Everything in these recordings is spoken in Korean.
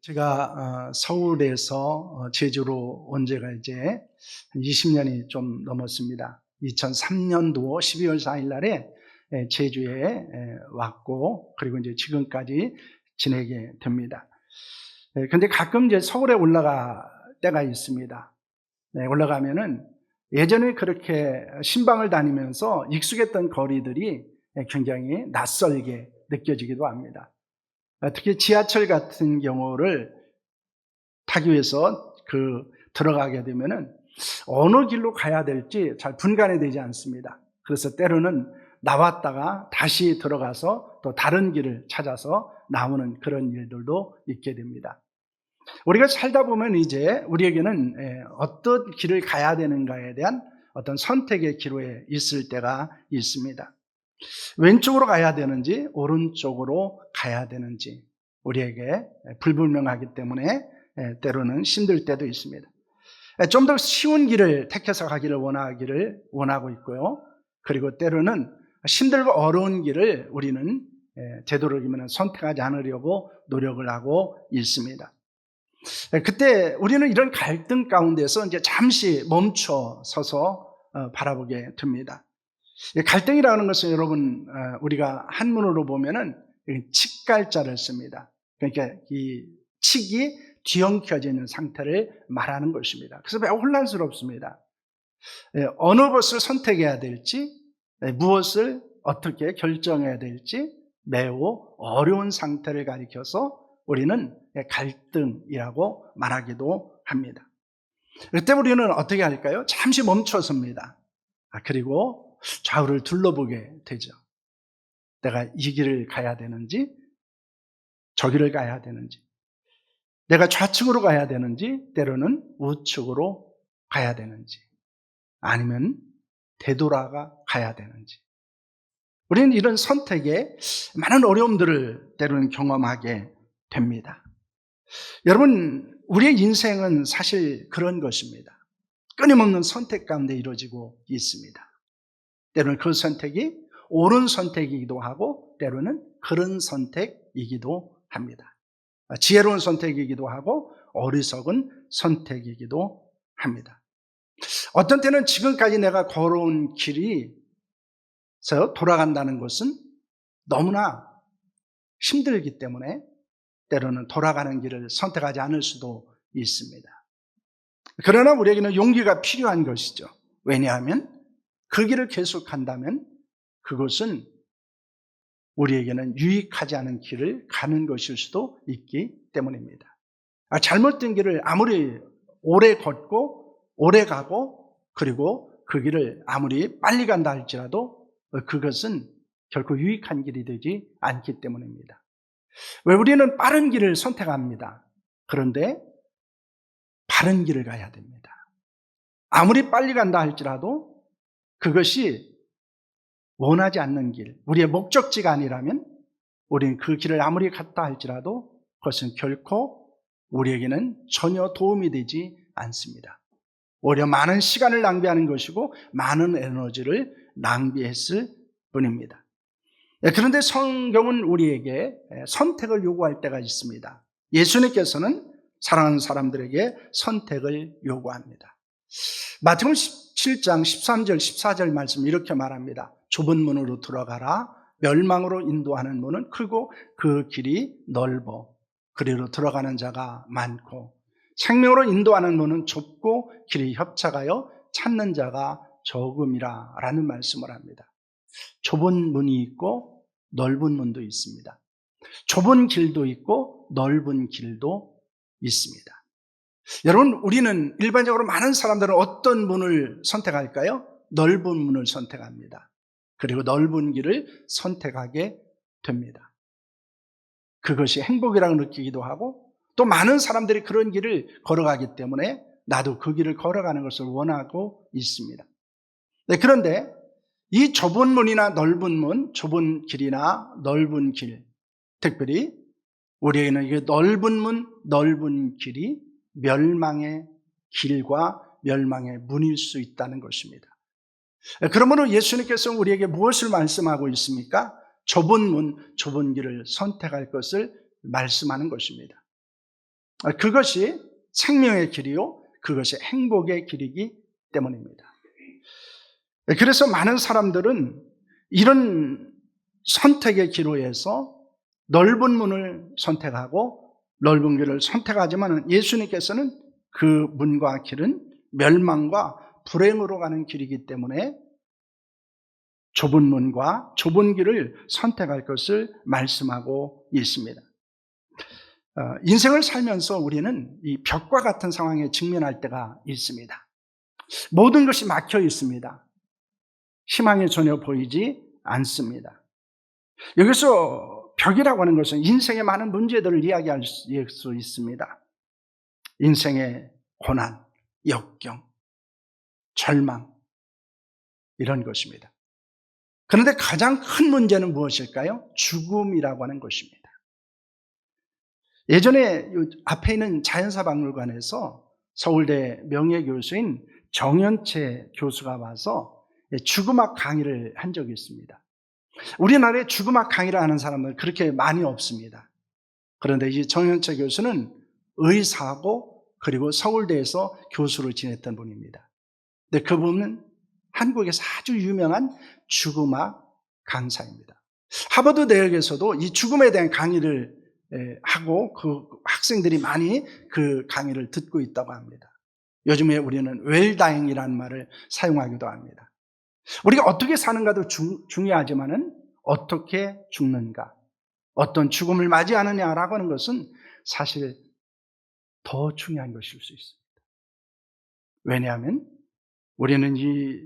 제가 서울에서 제주로 온 지가 이제 한 20년이 좀 넘었습니다. 2003년도 12월 4일 날에 제주에 왔고, 그리고 이제 지금까지 지내게 됩니다. 근데 가끔 이제 서울에 올라갈 때가 있습니다. 올라가면은 예전에 그렇게 신방을 다니면서 익숙했던 거리들이 굉장히 낯설게 느껴지기도 합니다. 특히 지하철 같은 경우를 타기 위해서 들어가게 되면은 어느 길로 가야 될지 잘 분간이 되지 않습니다. 그래서 때로는 나왔다가 다시 들어가서 또 다른 길을 찾아서 나오는 그런 일들도 있게 됩니다. 우리가 살다 보면 이제 우리에게는 어떤 길을 가야 되는가에 대한 어떤 선택의 기로에 있을 때가 있습니다. 왼쪽으로 가야 되는지 오른쪽으로 가야 되는지 우리에게 불분명하기 때문에 때로는 힘들 때도 있습니다. 좀 더 쉬운 길을 택해서 가기를 원하고 있고요. 그리고 때로는 힘들고 어려운 길을 우리는 되도록이면 선택하지 않으려고 노력을 하고 있습니다. 그때 우리는 이런 갈등 가운데서 이제 잠시 멈춰 서서 바라보게 됩니다. 갈등이라는 것은 여러분, 우리가 한문으로 보면은 칙갈자를 씁니다. 그러니까 이 칙이 뒤엉켜져 있는 상태를 말하는 것입니다. 그래서 매우 혼란스럽습니다. 어느 것을 선택해야 될지, 무엇을 어떻게 결정해야 될지 매우 어려운 상태를 가리켜서 우리는 갈등이라고 말하기도 합니다. 그때 우리는 어떻게 할까요? 잠시 멈춰섭니다. 그리고 좌우를 둘러보게 되죠. 내가 이 길을 가야 되는지, 저 길을 가야 되는지, 내가 좌측으로 가야 되는지, 때로는 우측으로 가야 되는지, 아니면 되돌아가 가야 되는지. 우리는 이런 선택에 많은 어려움들을 때로는 경험하게 됩니다. 여러분, 우리의 인생은 사실 그런 것입니다. 끊임없는 선택 가운데 이루어지고 있습니다. 때로는 그 선택이 옳은 선택이기도 하고 때로는 그른 선택이기도 합니다. 지혜로운 선택이기도 하고 어리석은 선택이기도 합니다. 어떤 때는 지금까지 내가 걸어온 길이 돌아간다는 것은 너무나 힘들기 때문에 때로는 돌아가는 길을 선택하지 않을 수도 있습니다. 그러나 우리에게는 용기가 필요한 것이죠. 왜냐하면 그 길을 계속한다면 그것은 우리에게는 유익하지 않은 길을 가는 것일 수도 있기 때문입니다. 잘못된 길을 아무리 오래 걷고 오래 가고 그리고 그 길을 아무리 빨리 간다 할지라도 그것은 결코 유익한 길이 되지 않기 때문입니다. 왜 우리는 빠른 길을 선택합니다. 그런데 바른 길을 가야 됩니다. 아무리 빨리 간다 할지라도 그것이 원하지 않는 길, 우리의 목적지가 아니라면 우리는 그 길을 아무리 갔다 할지라도 그것은 결코 우리에게는 전혀 도움이 되지 않습니다. 오히려 많은 시간을 낭비하는 것이고 많은 에너지를 낭비했을 뿐입니다. 그런데 성경은 우리에게 선택을 요구할 때가 있습니다. 예수님께서는 사랑하는 사람들에게 선택을 요구합니다. 마태복음 17장 13절 14절 말씀 이렇게 말합니다. 좁은 문으로 들어가라. 멸망으로 인도하는 문은 크고 그 길이 넓어 그리로 들어가는 자가 많고 생명으로 인도하는 문은 좁고 길이 협착하여 찾는 자가 적음이라 라는 말씀을 합니다. 좁은 문이 있고 넓은 문도 있습니다. 좁은 길도 있고 넓은 길도 있습니다. 여러분, 우리는 일반적으로 많은 사람들은 어떤 문을 선택할까요? 넓은 문을 선택합니다. 그리고 넓은 길을 선택하게 됩니다. 그것이 행복이라고 느끼기도 하고 또 많은 사람들이 그런 길을 걸어가기 때문에 나도 그 길을 걸어가는 것을 원하고 있습니다. 그런데 이 좁은 문이나 넓은 문, 좁은 길이나 넓은 길, 특별히 우리에게는 이 넓은 문, 넓은 길이 멸망의 길과 멸망의 문일 수 있다는 것입니다. 그러므로 예수님께서 우리에게 무엇을 말씀하고 있습니까? 좁은 문, 좁은 길을 선택할 것을 말씀하는 것입니다. 그것이 생명의 길이요, 그것이 행복의 길이기 때문입니다. 그래서 많은 사람들은 이런 선택의 기로에서 넓은 문을 선택하고 넓은 길을 선택하지만 예수님께서는 그 문과 길은 멸망과 불행으로 가는 길이기 때문에 좁은 문과 좁은 길을 선택할 것을 말씀하고 있습니다. 인생을 살면서 우리는 이 벽과 같은 상황에 직면할 때가 있습니다. 모든 것이 막혀 있습니다. 희망이 전혀 보이지 않습니다. 여기서 벽이라고 하는 것은 인생의 많은 문제들을 이야기할 수 있습니다. 인생의 고난, 역경, 절망, 이런 것입니다. 그런데 가장 큰 문제는 무엇일까요? 죽음이라고 하는 것입니다. 예전에 앞에 있는 자연사박물관에서 서울대 명예교수인 정연채 교수가 와서 죽음학 강의를 한 적이 있습니다. 우리나라에 죽음학 강의를 하는 사람은 그렇게 많이 없습니다. 그런데 이 정연채 교수는 의사고 그리고 서울대에서 교수를 지냈던 분입니다. 근데 그분은 한국에서 아주 유명한 죽음학 강사입니다. 하버드 대학에서도 이 죽음에 대한 강의를 하고 그 학생들이 많이 그 강의를 듣고 있다고 합니다. 요즘에 우리는 웰다잉이라는 말을 사용하기도 합니다. 우리가 어떻게 사는가도 중요하지만은 어떻게 죽는가, 어떤 죽음을 맞이하느냐라고 하는 것은 사실 더 중요한 것일 수 있습니다. 왜냐하면 우리는 이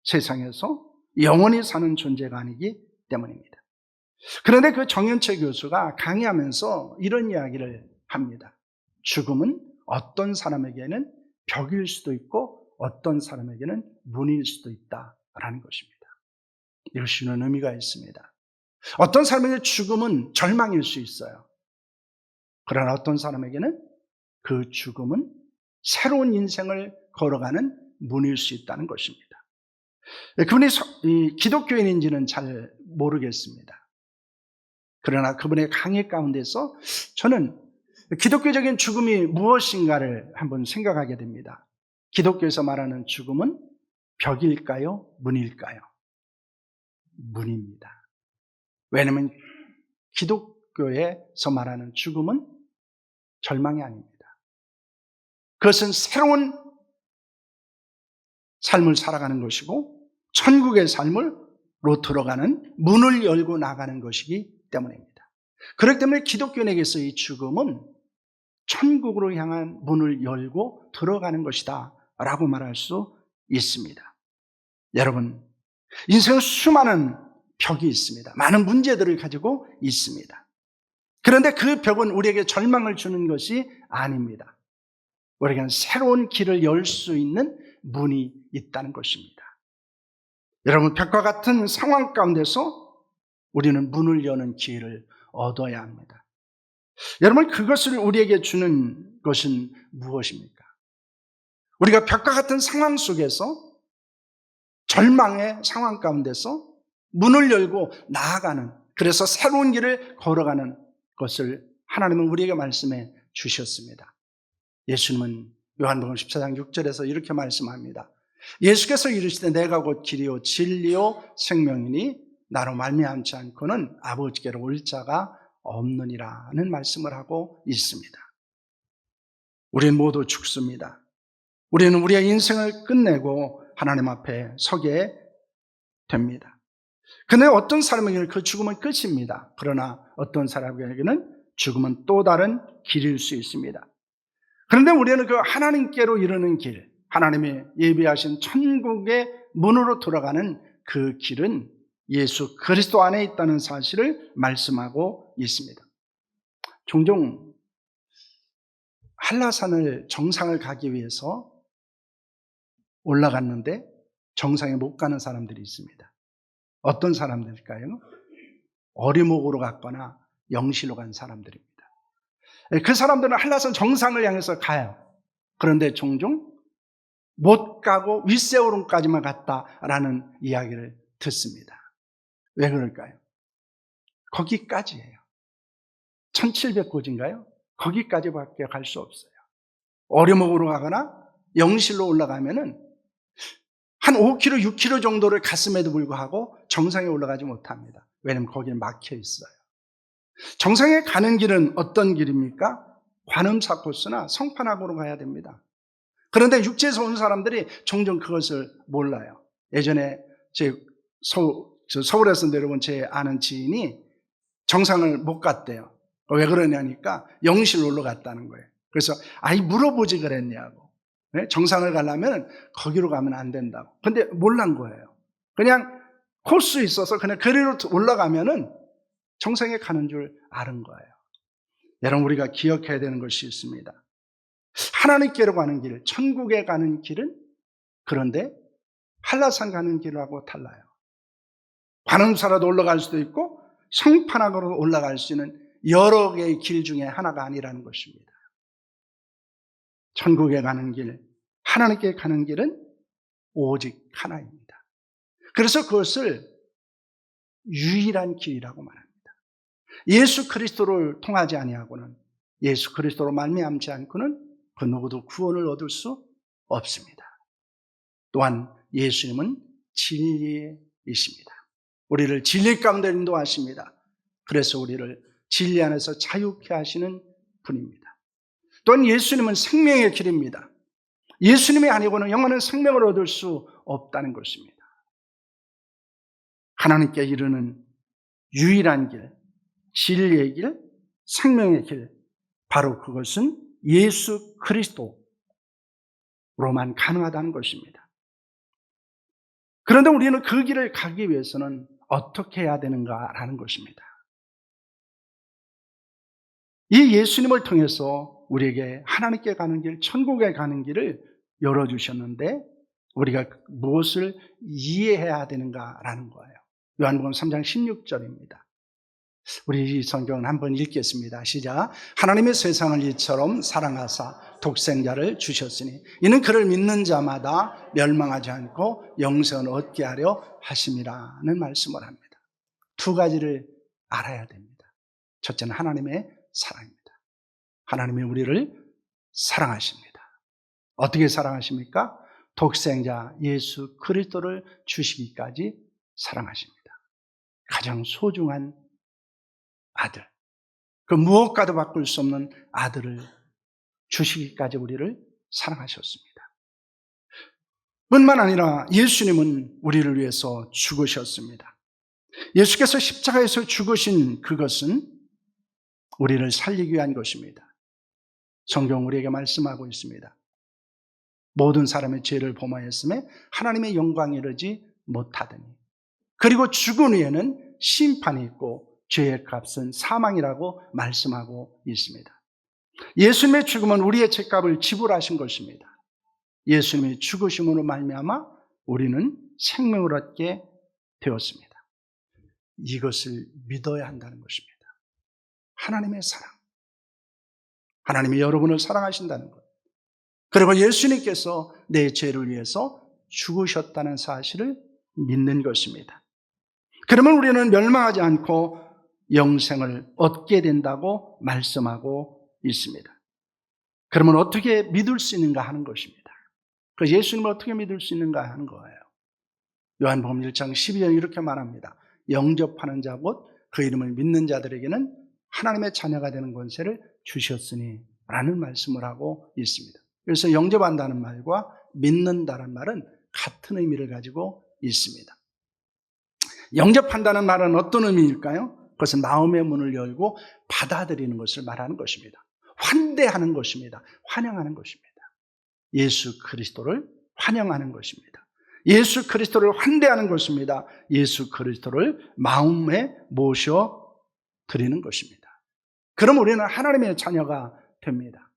세상에서 영원히 사는 존재가 아니기 때문입니다. 그런데 그 정연채 교수가 강의하면서 이런 이야기를 합니다. 죽음은 어떤 사람에게는 벽일 수도 있고 어떤 사람에게는 문일 수도 있다라는 것입니다. 이것은 의미가 있습니다. 어떤 사람에게 죽음은 절망일 수 있어요. 그러나 어떤 사람에게는 그 죽음은 새로운 인생을 걸어가는 문일 수 있다는 것입니다. 그분이 기독교인인지는 잘 모르겠습니다. 그러나 그분의 강의 가운데서 저는 기독교적인 죽음이 무엇인가를 한번 생각하게 됩니다. 기독교에서 말하는 죽음은 벽일까요? 문일까요? 문입니다. 왜냐하면 기독교에서 말하는 죽음은 절망이 아닙니다. 그것은 새로운 삶을 살아가는 것이고 천국의 삶으로 들어가는 문을 열고 나가는 것이기 때문입니다. 그렇기 때문에 기독교인에게서 이 죽음은 천국으로 향한 문을 열고 들어가는 것이다 라고 말할 수 있습니다. 여러분, 인생은 수많은 벽이 있습니다. 많은 문제들을 가지고 있습니다. 그런데 그 벽은 우리에게 절망을 주는 것이 아닙니다. 우리에게는 새로운 길을 열 수 있는 문이 있다는 것입니다. 여러분, 벽과 같은 상황 가운데서 우리는 문을 여는 기회를 얻어야 합니다. 여러분, 그것을 우리에게 주는 것은 무엇입니까? 우리가 벽과 같은 상황 속에서 절망의 상황 가운데서 문을 열고 나아가는, 그래서 새로운 길을 걸어가는 것을 하나님은 우리에게 말씀해 주셨습니다. 예수님은 요한복음 14장 6절에서 이렇게 말씀합니다. 예수께서 이르시되 내가 곧 길이요 진리요 생명이니 나로 말미암지 않고는 아버지께로 올 자가 없느니라는 말씀을 하고 있습니다. 우리는 모두 죽습니다. 우리는 우리의 인생을 끝내고 하나님 앞에 서게 됩니다. 그런데 어떤 사람에게는 그 죽음은 끝입니다. 그러나 어떤 사람에게는 죽음은 또 다른 길일 수 있습니다. 그런데 우리는 그 하나님께로 이르는 길, 하나님이 예비하신 천국의 문으로 들어가는 그 길은 예수 그리스도 안에 있다는 사실을 말씀하고 있습니다. 종종 한라산을 정상을 가기 위해서 올라갔는데 정상에 못 가는 사람들이 있습니다. 어떤 사람들일까요? 어리목으로 갔거나 영시로 간 사람들입니다. 그 사람들은 한라산 정상을 향해서 가요. 그런데 종종 못 가고 윗세오름까지만 갔다라는 이야기를 듣습니다. 왜 그럴까요? 거기까지예요. 1700고지인가요? 거기까지밖에 갈 수 없어요. 어려목으로 가거나 영실로 올라가면은 한 5km, 6km 정도를 갔음에도 불구하고 정상에 올라가지 못합니다. 왜냐하면 거기는 막혀 있어요. 정상에 가는 길은 어떤 길입니까? 관음사 코스나 성판악으로 가야 됩니다. 그런데 육지에서 온 사람들이 종종 그것을 몰라요. 예전에 서울에서 내려온 제 아는 지인이 정상을 못 갔대요. 왜 그러냐니까 영실로 올라갔다는 거예요. 그래서 물어보지 그랬냐고. 정상을 가려면 거기로 가면 안 된다고. 근데 몰란 거예요. 그냥 코스 있어서 그냥 그리로 올라가면은 정상에 가는 줄 아는 거예요. 여러분, 우리가 기억해야 되는 것이 있습니다. 하나님께로 가는 길, 천국에 가는 길은 그런데 한라산 가는 길하고 달라요. 관음사라도 올라갈 수도 있고 성판악으로 올라갈 수 있는 여러 개의 길 중에 하나가 아니라는 것입니다. 천국에 가는 길, 하나님께 가는 길은 오직 하나입니다. 그래서 그것을 유일한 길이라고 말합니다. 예수 그리스도를 통하지 아니하고는, 예수 그리스도로 말미암지 않고는 그 누구도 구원을 얻을 수 없습니다. 또한 예수님은 진리이십니다. 우리를 진리 가운데 인도하십니다. 그래서 우리를 진리 안에서 자유케 하시는 분입니다. 또한 예수님은 생명의 길입니다. 예수님이 아니고는 영원한 생명을 얻을 수 없다는 것입니다. 하나님께 이르는 유일한 길, 진리의 길, 생명의 길, 바로 그것은 예수 그리스도로만 가능하다는 것입니다. 그런데 우리는 그 길을 가기 위해서는 어떻게 해야 되는가라는 것입니다. 이 예수님을 통해서 우리에게 하나님께 가는 길, 천국에 가는 길을 열어주셨는데 우리가 무엇을 이해해야 되는가라는 거예요. 요한복음 3장 16절입니다. 우리 이 성경을 한번 읽겠습니다. 시작. 하나님의 세상을 이처럼 사랑하사 독생자를 주셨으니 이는 그를 믿는 자마다 멸망하지 않고 영생을 얻게 하려 하심이라는 말씀을 합니다. 두 가지를 알아야 됩니다. 첫째는 하나님의 사랑입니다. 하나님이 우리를 사랑하십니다. 어떻게 사랑하십니까? 독생자 예수 그리스도를 주시기까지 사랑하십니다. 가장 소중한 아들, 그 무엇과도 바꿀 수 없는 아들을 주시기까지 우리를 사랑하셨습니다. 뿐만 아니라 예수님은 우리를 위해서 죽으셨습니다. 예수께서 십자가에서 죽으신 그것은 우리를 살리기 위한 것입니다. 성경 우리에게 말씀하고 있습니다. 모든 사람의 죄를 범하였음에 하나님의 영광에 이르지 못하더니, 그리고 죽은 후에는 심판이 있고 죄의 값은 사망이라고 말씀하고 있습니다. 예수님의 죽음은 우리의 죄값을 지불하신 것입니다. 예수님의 죽으심으로 말미암아 우리는 생명을 얻게 되었습니다. 이것을 믿어야 한다는 것입니다. 하나님의 사랑, 하나님이 여러분을 사랑하신다는 것, 그리고 예수님께서 내 죄를 위해서 죽으셨다는 사실을 믿는 것입니다. 그러면 우리는 멸망하지 않고 영생을 얻게 된다고 말씀하고 있습니다. 그러면 어떻게 믿을 수 있는가 하는 것입니다. 그 예수님을 어떻게 믿을 수 있는가 하는 거예요. 요한복음 1장 12절 이렇게 말합니다. 영접하는 자 곧 그 이름을 믿는 자들에게는 하나님의 자녀가 되는 권세를 주셨으니 라는 말씀을 하고 있습니다. 그래서 영접한다는 말과 믿는다는 말은 같은 의미를 가지고 있습니다. 영접한다는 말은 어떤 의미일까요? 그것은 마음의 문을 열고 받아들이는 것을 말하는 것입니다. 환대하는 것입니다. 환영하는 것입니다. 예수 그리스도를 환영하는 것입니다. 예수 그리스도를 환대하는 것입니다. 예수 그리스도를 마음에 모셔드리는 것입니다. 그럼 우리는 하나님의 자녀가 됩니다.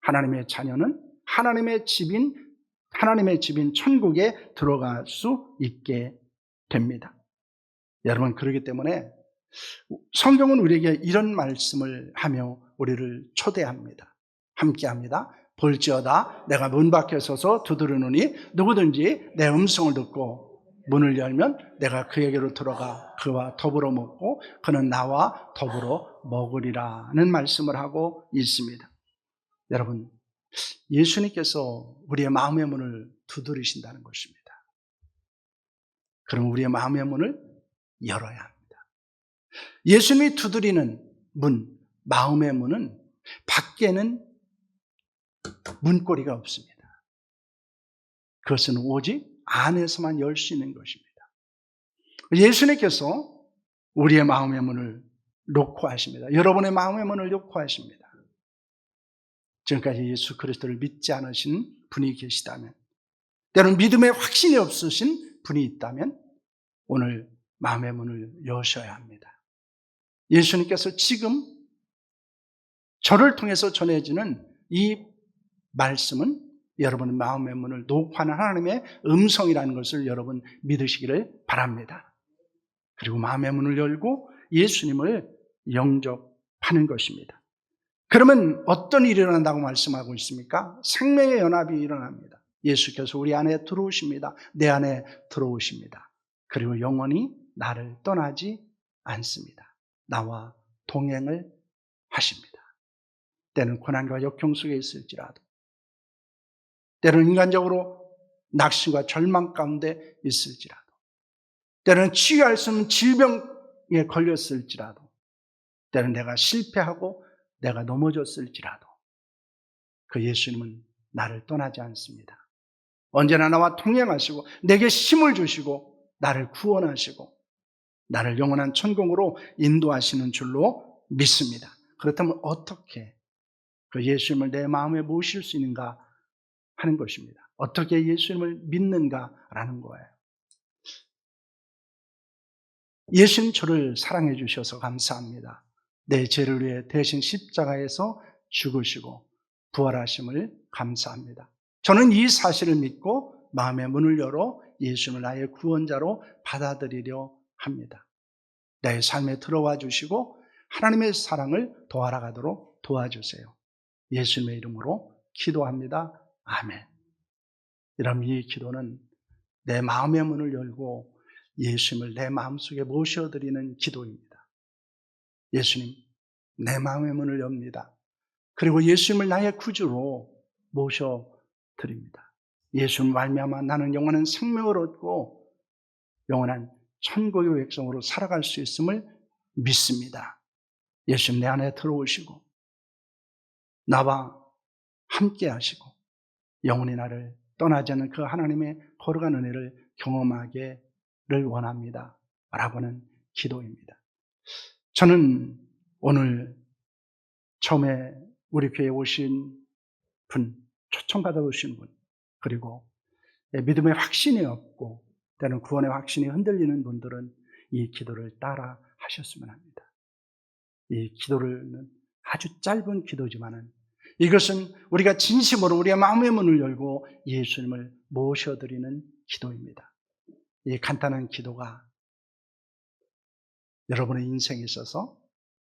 하나님의 자녀는 하나님의 집인 천국에 들어갈 수 있게 됩니다. 여러분, 그렇기 때문에 성경은 우리에게 이런 말씀을 하며 우리를 초대합니다. 함께합니다. 볼지어다 내가 문 밖에 서서 두드리노니 누구든지 내 음성을 듣고 문을 열면 내가 그에게로 들어가 그와 더불어 먹고 그는 나와 더불어 먹으리라는 말씀을 하고 있습니다. 여러분, 예수님께서 우리의 마음의 문을 두드리신다는 것입니다. 그럼 우리의 마음의 문을 열어야 합니다. 예수님이 두드리는 문, 마음의 문은 밖에는 문고리가 없습니다. 그것은 오직 안에서만 열 수 있는 것입니다. 예수님께서 우리의 마음의 문을 놓고 하십니다. 여러분의 마음의 문을 놓고 하십니다. 지금까지 예수 그리스도를 믿지 않으신 분이 계시다면, 때로는 믿음에 확신이 없으신 분이 있다면 오늘 마음의 문을 여셔야 합니다. 예수님께서 지금 저를 통해서 전해지는 이 말씀은 여러분의 마음의 문을 놓고 하는 하나님의 음성이라는 것을 여러분 믿으시기를 바랍니다. 그리고 마음의 문을 열고 예수님을 영접하는 것입니다. 그러면 어떤 일이 일어난다고 말씀하고 있습니까? 생명의 연합이 일어납니다. 예수께서 우리 안에 들어오십니다. 내 안에 들어오십니다. 그리고 영원히 나를 떠나지 않습니다. 나와 동행을 하십니다. 때는 고난과 역경 속에 있을지라도, 때로는 인간적으로 낙심과 절망 가운데 있을지라도, 때로는 치유할 수 없는 질병에 걸렸을지라도, 때로는 내가 실패하고 내가 넘어졌을지라도 그 예수님은 나를 떠나지 않습니다. 언제나 나와 동행하시고 내게 힘을 주시고 나를 구원하시고 나를 영원한 천국으로 인도하시는 줄로 믿습니다. 그렇다면 어떻게 그 예수님을 내 마음에 모실 수 있는가 하는 것입니다. 어떻게 예수님을 믿는가라는 거예요. 예수님 저를 사랑해 주셔서 감사합니다. 내 죄를 위해 대신 십자가에서 죽으시고 부활하심을 감사합니다. 저는 이 사실을 믿고 마음의 문을 열어 예수님을 나의 구원자로 받아들이려 합니다. 내 삶에 들어와 주시고 하나님의 사랑을 더 알아가도록 도와주세요. 예수님의 이름으로 기도합니다. 아멘. 이런 이 기도는 내 마음의 문을 열고 예수님을 내 마음속에 모셔드리는 기도입니다. 예수님, 내 마음의 문을 엽니다. 그리고 예수님을 나의 구주로 모셔드립니다. 예수님 말미암아 나는 영원한 생명을 얻고 영원한 천국의 백성으로 살아갈 수 있음을 믿습니다. 예수님 내 안에 들어오시고 나와 함께 하시고 영원히 나를 떠나지 않는 그 하나님의 거룩한 은혜를 경험하기를 원합니다. 라고는 기도입니다. 저는 오늘 처음에 우리 교회에 오신 분, 초청받아 오신 분, 그리고 믿음의 확신이 없고 때는 구원의 확신이 흔들리는 분들은 이 기도를 따라 하셨으면 합니다. 이 기도는 아주 짧은 기도지만은 이것은 우리가 진심으로 우리의 마음의 문을 열고 예수님을 모셔드리는 기도입니다. 이 간단한 기도가 여러분의 인생에 있어서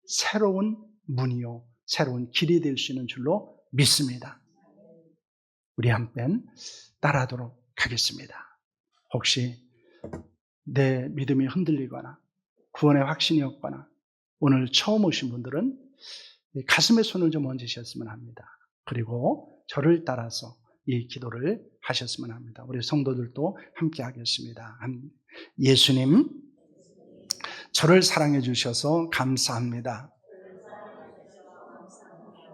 새로운 문이요, 새로운 길이 될 수 있는 줄로 믿습니다. 우리 한번 따라하도록 하겠습니다. 혹시 내 믿음이 흔들리거나 구원의 확신이 없거나 오늘 처음 오신 분들은 가슴에 손을 좀 얹으셨으면 합니다. 그리고 저를 따라서 이 기도를 하셨으면 합니다. 우리 성도들도 함께 하겠습니다. 예수님, 저를 사랑해 주셔서 감사합니다.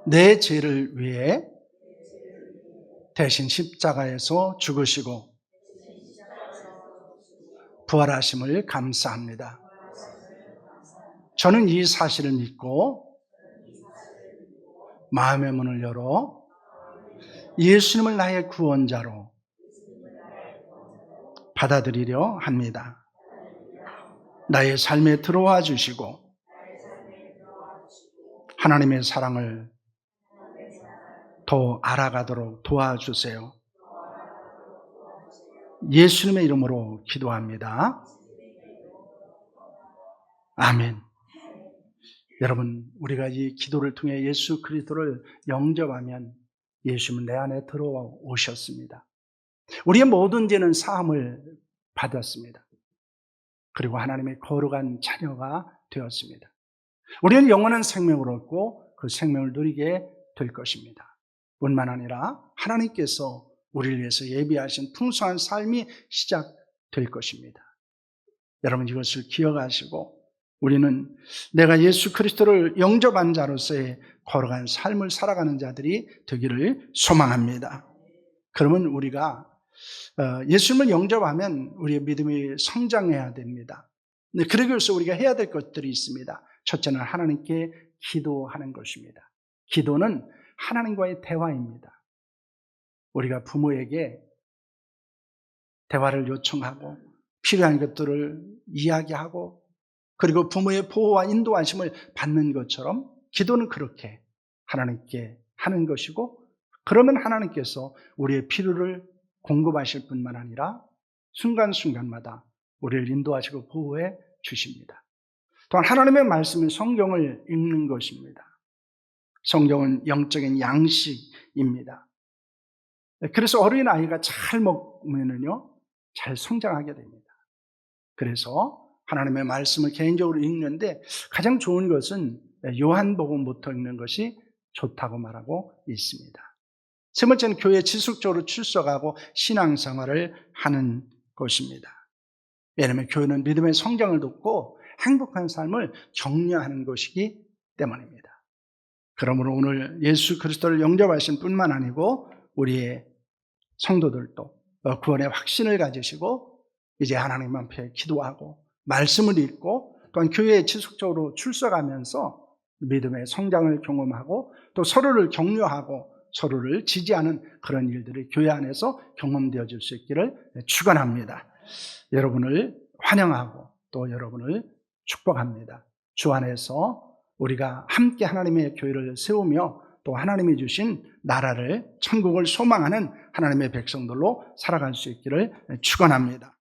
내 죄를 위해 대신 십자가에서 죽으시고 부활하심을 감사합니다. 저는 이 사실을 믿고 마음의 문을 열어 예수님을 나의 구원자로 받아들이려 합니다. 나의 삶에 들어와 주시고 하나님의 사랑을 더 알아가도록 도와주세요. 예수님의 이름으로 기도합니다. 아멘. 여러분, 우리가 이 기도를 통해 예수 그리스도를 영접하면 예수님은 내 안에 들어오셨습니다. 우리의 모든 죄는 사함을 받았습니다. 그리고 하나님의 거룩한 자녀가 되었습니다. 우리는 영원한 생명을 얻고 그 생명을 누리게 될 것입니다. 뿐만 아니라 하나님께서 우리를 위해서 예비하신 풍성한 삶이 시작될 것입니다. 여러분 이것을 기억하시고 우리는 내가 예수 그리스도를 영접한 자로서의 거룩한 삶을 살아가는 자들이 되기를 소망합니다. 그러면 우리가 예수님을 영접하면 우리의 믿음이 성장해야 됩니다. 그러기 위해서 우리가 해야 될 것들이 있습니다. 첫째는 하나님께 기도하는 것입니다. 기도는 하나님과의 대화입니다. 우리가 부모에게 대화를 요청하고 필요한 것들을 이야기하고 그리고 부모의 보호와 인도하심을 받는 것처럼 기도는 그렇게 하나님께 하는 것이고 그러면 하나님께서 우리의 필요를 공급하실 뿐만 아니라 순간순간마다 우리를 인도하시고 보호해 주십니다. 또한 하나님의 말씀인 성경을 읽는 것입니다. 성경은 영적인 양식입니다. 그래서 어린아이가 잘 먹으면요, 잘 성장하게 됩니다. 그래서 하나님의 말씀을 개인적으로 읽는데 가장 좋은 것은 요한복음부터 읽는 것이 좋다고 말하고 있습니다. 세 번째는 교회에 지속적으로 출석하고 신앙생활을 하는 것입니다. 왜냐하면 교회는 믿음의 성장을 돕고 행복한 삶을 격려하는 것이기 때문입니다. 그러므로 오늘 예수 그리스도를 영접하신 뿐만 아니고 우리의 성도들도 구원의 확신을 가지시고 이제 하나님 앞에 기도하고 말씀을 읽고 또한 교회에 지속적으로 출석하면서 믿음의 성장을 경험하고 또 서로를 격려하고 서로를 지지하는 그런 일들이 교회 안에서 경험되어질 수 있기를 축원합니다. 여러분을 환영하고 또 여러분을 축복합니다. 주 안에서 우리가 함께 하나님의 교회를 세우며 또 하나님이 주신 나라를 천국을 소망하는 하나님의 백성들로 살아갈 수 있기를 축원합니다.